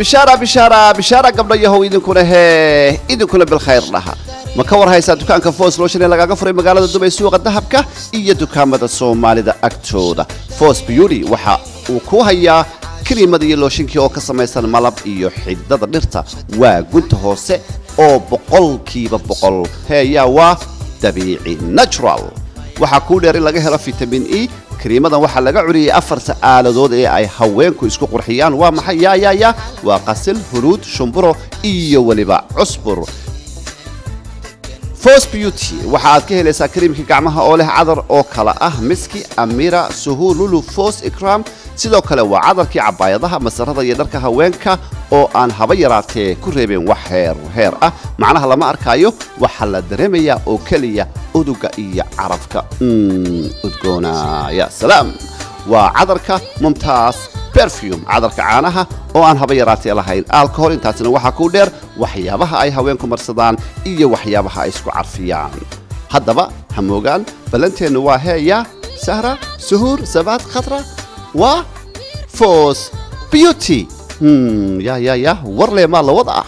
بشارة قبل يهو إذن كنا بالخير لها ما كور هايسا دكان كفوس لوشن لغا قفري مقالة دبي سوق الذهبكا إيا دكان مدى الصومالي دا أكتودا فوس بيوري وحا وكوهايا كريمة دي لوشنكي أو كسميسان ملاب إيو حدد نرتا وقنت هوسي أو بقول كيبا بقول هيا دبيعي ناتشرال waxaa ku dheer in laga helo vitamin E كريمة waxaa laga curiyay afar saaladood ee ay haweenku isku qurxiyaan waa maxay ya waa qasil huruud shumburo iyo waliba cusbur Fos Beauty waxaad ka helaysaa kariimka gacmaha oo leh cadar oo kala ah miski amira suhululu Fos Ikram sidoo kale waa cadarkii cabaayadaha masarada iyo dharka haweenka oo aan haba yaraatee ku reebeen wax heer ah macnaha lama arkayo waxa la dareemayaa oo kaliya uduga iyo carafka udgoona ya salaam waa cadarka mumtaaz perfume cadarka caanaha oo aan haba yaraatee lahayn alcohol intaasina waxa ku dheer waxyaabaha ay haweenku marsadaan iyo waxyaabaha ay isku carfiyaan haddaba hamoogaan balanteenu waa heeya sahra suhur sabaad khatra wa Fos Beauty يا ورلي ما الله وضعه